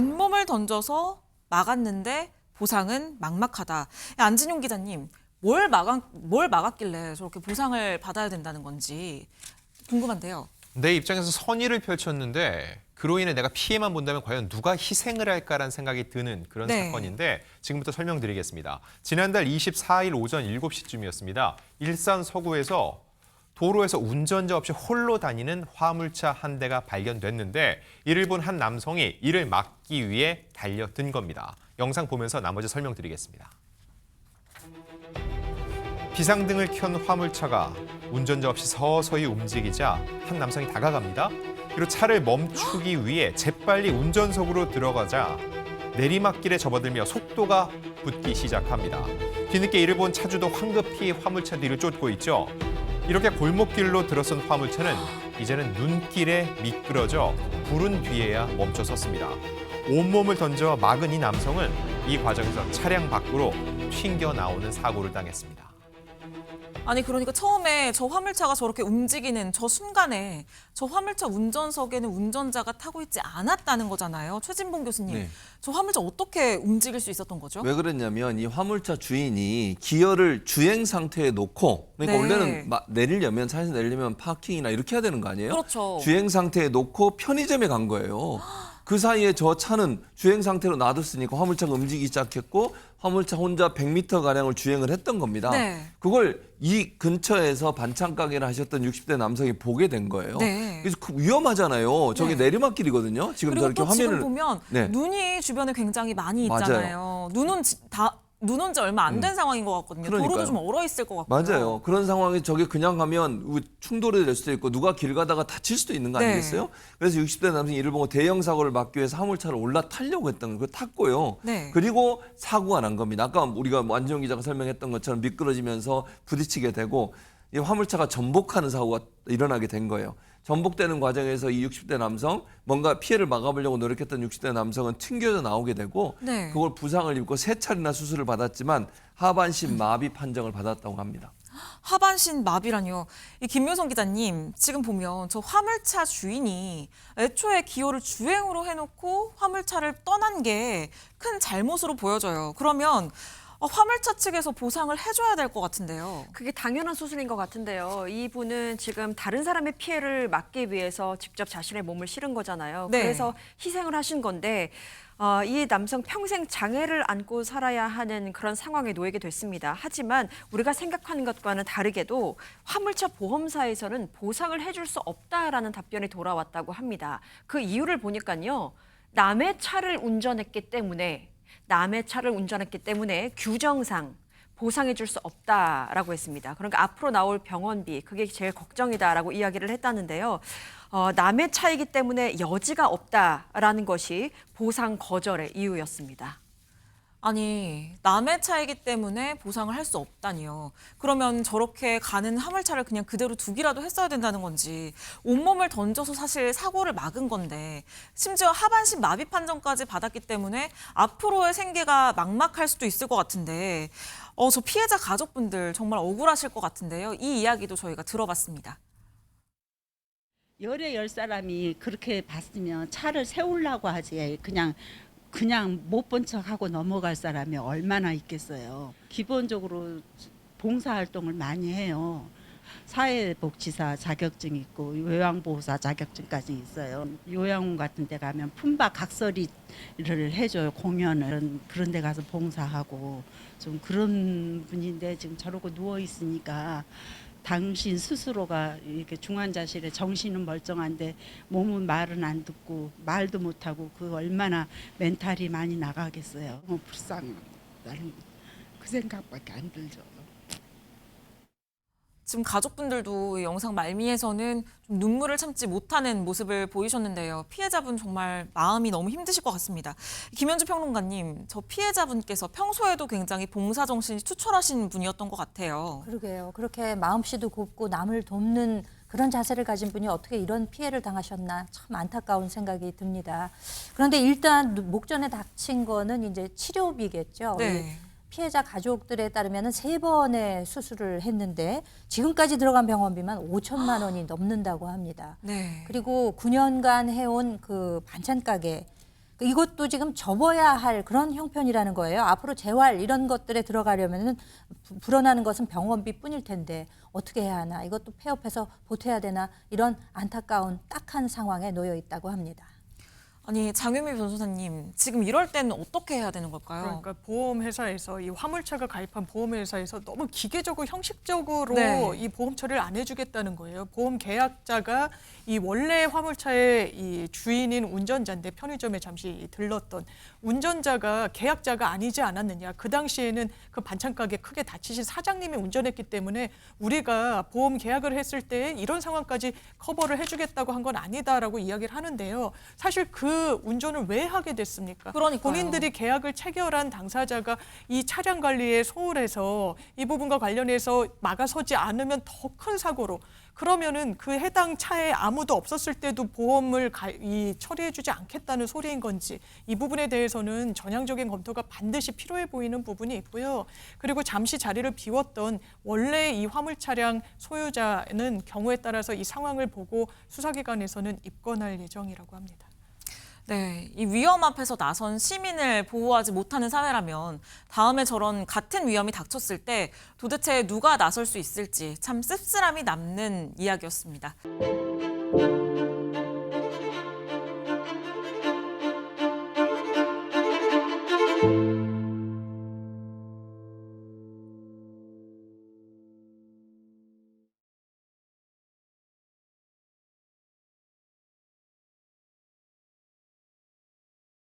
온몸을 던져서 막았는데 보상은 막막하다. 안진용 기자님, 뭘 막았길래 저렇게 보상을 받아야 된다는 건지 궁금한데요. 내 입장에서 선의를 펼쳤는데 그로 인해 내가 피해만 본다면 과연 누가 희생을 할까라는 생각이 드는 그런 사건인데 지금부터 설명드리겠습니다. 지난달 24일 오전 7시쯤이었습니다. 일산 서구에서 도로에서 운전자 없이 홀로 다니는 화물차 한 대가 발견됐는데 이를 본 한 남성이 이를 막기 위해 달려든 겁니다. 영상 보면서 나머지 설명드리겠습니다. 비상등을 켠 화물차가 운전자 없이 서서히 움직이자 한 남성이 다가갑니다. 그리고 차를 멈추기 위해 재빨리 운전석으로 들어가자 내리막길에 접어들며 속도가 붙기 시작합니다. 뒤늦게 이를 본 차주도 황급히 화물차 뒤를 쫓고 있죠. 이렇게 골목길로 들어선 화물차는 이제는 눈길에 미끄러져 불은 뒤에야 멈춰 섰습니다. 온몸을 던져 막은 이 남성은 이 과정에서 차량 밖으로 튕겨나오는 사고를 당했습니다. 아니 그러니까 처음에 저 화물차가 저렇게 움직이는 저 순간에 저 화물차 운전석에는 운전자가 타고 있지 않았다는 거잖아요. 최진봉 교수님, 네. 저 화물차 어떻게 움직일 수 있었던 거죠? 왜 그랬냐면 이 화물차 주인이 기어를 주행 상태에 놓고 그러니까 원래는 내리려면 차에서 내리려면 파킹이나 이렇게 해야 되는 거 아니에요? 그렇죠. 주행 상태에 놓고 편의점에 간 거예요. 그 사이에 저 차는 주행 상태로 놔뒀으니까 화물차가 움직이기 시작했고 화물차 혼자 100m 가량을 주행을 했던 겁니다. 네. 그걸 이 근처에서 반찬 가게를 하셨던 60대 남성이 보게 된 거예요. 네. 그래서 위험하잖아요. 저게 네. 내리막길이거든요. 지금 그리고 저렇게 또 화면을 지금 보면 네. 눈이 주변에 굉장히 많이 맞아요. 있잖아요. 눈 온 지 얼마 안 된 상황인 것 같거든요. 그러니까요. 도로도 좀 얼어 있을 것 같고요. 맞아요. 그런 상황에 저게 그냥 가면 충돌이 될 수도 있고 누가 길 가다가 다칠 수도 있는 거 네. 아니겠어요? 그래서 60대 남성이 이를 보고 대형 사고를 막기 위해서 화물차를 올라타려고 했던 거 탔고요. 네. 그리고 사고가 난 겁니다. 아까 우리가 안지용 기자가 설명했던 것처럼 미끄러지면서 부딪히게 되고 이 화물차가 전복하는 사고가 일어나게 된 거예요. 전복되는 과정에서 이 60대 남성, 뭔가 피해를 막아보려고 노력했던 60대 남성은 튕겨져 나오게 되고 네. 그걸 부상을 입고 3차례나 수술을 받았지만 하반신 마비 판정을 받았다고 합니다. 하반신 마비라뇨. 이 김효성 기자님, 지금 보면 저 화물차 주인이 애초에 기어를 주행으로 해놓고 화물차를 떠난 게 큰 잘못으로 보여져요. 그러면 화물차 측에서 보상을 해줘야 될 것 같은데요. 그게 당연한 수순인 것 같은데요. 이분은 지금 다른 사람의 피해를 막기 위해서 직접 자신의 몸을 실은 거잖아요. 네. 그래서 희생을 하신 건데 이 남성 평생 장애를 안고 살아야 하는 그런 상황에 놓이게 됐습니다. 하지만 우리가 생각하는 것과는 다르게도 화물차 보험사에서는 보상을 해줄 수 없다라는 답변이 돌아왔다고 합니다. 그 이유를 보니까요. 남의 차를 운전했기 때문에 규정상 보상해 줄 수 없다라고 했습니다. 그러니까 앞으로 나올 병원비, 그게 제일 걱정이다라고 이야기를 했다는데요. 남의 차이기 때문에 여지가 없다라는 것이 보상 거절의 이유였습니다. 아니, 남의 차이기 때문에 보상을 할 수 없다니요. 그러면 저렇게 가는 화물차를 그냥 그대로 두기라도 했어야 된다는 건지, 온몸을 던져서 사실 사고를 막은 건데, 심지어 하반신 마비 판정까지 받았기 때문에 앞으로의 생계가 막막할 수도 있을 것 같은데, 저 피해자 가족분들 정말 억울하실 것 같은데요. 이 이야기도 저희가 들어봤습니다. 열에 열 사람이 그렇게 봤으면 차를 세우려고 하지 그냥 못 본 척하고 넘어갈 사람이 얼마나 있겠어요. 기본적으로 봉사활동을 많이 해요. 사회복지사 자격증 있고 요양보호사 자격증까지 있어요. 요양원 같은 데 가면 품바 각설이를 해줘요. 공연을 그런 데 가서 봉사하고 좀 그런 분인데 지금 저러고 누워 있으니까 당신 스스로가 이렇게 중환자실에 정신은 멀쩡한데 몸은 말은 안 듣고 말도 못하고 그 얼마나 멘탈이 많이 나가겠어요. 너무 불쌍해. 나는 그 생각밖에 안 들죠. 지금 가족분들도 이 영상 말미에서는 좀 눈물을 참지 못하는 모습을 보이셨는데요. 피해자분 정말 마음이 너무 힘드실 것 같습니다. 김현주 평론가님, 저 피해자분께서 평소에도 굉장히 봉사정신이 투철하신 분이었던 것 같아요. 그러게요. 그렇게 마음씨도 곱고 남을 돕는 그런 자세를 가진 분이 어떻게 이런 피해를 당하셨나 참 안타까운 생각이 듭니다. 그런데 일단 목전에 닥친 거는 이제 치료비겠죠. 네. 피해자 가족들에 따르면 3번의 수술을 했는데 지금까지 들어간 병원비만 5천만 원이 넘는다고 합니다. 네. 그리고 9년간 해온 그 반찬 가게 이것도 지금 접어야 할 그런 형편이라는 거예요. 앞으로 재활 이런 것들에 들어가려면은 불어나는 것은 병원비뿐일 텐데 어떻게 해야 하나? 이것도 폐업해서 보태야 되나? 이런 안타까운 딱한 상황에 놓여 있다고 합니다. 아니 장유미 변호사님, 지금 이럴 때는 어떻게 해야 되는 걸까요? 그러니까 보험회사에서 이 화물차가 가입한 보험회사에서 너무 기계적으로 형식적으로 네. 이 보험 처리를 안 해주겠다는 거예요. 보험 계약자가 이 원래 화물차의 이 주인인 운전자인데 편의점에 잠시 들렀던 운전자가 계약자가 아니지 않았느냐. 그 당시에는 그 반찬 가게 크게 다치신 사장님이 운전했기 때문에 우리가 보험 계약을 했을 때 이런 상황까지 커버를 해주겠다고 한 건 아니다라고 이야기를 하는데요. 사실 그 운전을 왜 하게 됐습니까? 그러니까요. 본인들이 계약을 체결한 당사자가 이 차량 관리에 소홀해서 이 부분과 관련해서 막아서지 않으면 더 큰 사고로, 그러면은 그 해당 차에 아무도 없었을 때도 보험을 처리해주지 않겠다는 소리인 건지, 이 부분에 대해서는 전향적인 검토가 반드시 필요해 보이는 부분이 있고요. 그리고 잠시 자리를 비웠던 원래 이 화물 차량 소유자는 경우에 따라서 이 상황을 보고 수사기관에서는 입건할 예정이라고 합니다. 네, 이 위험 앞에서 나선 시민을 보호하지 못하는 사회라면 다음에 저런 같은 위험이 닥쳤을 때 도대체 누가 나설 수 있을지 참 씁쓸함이 남는 이야기였습니다.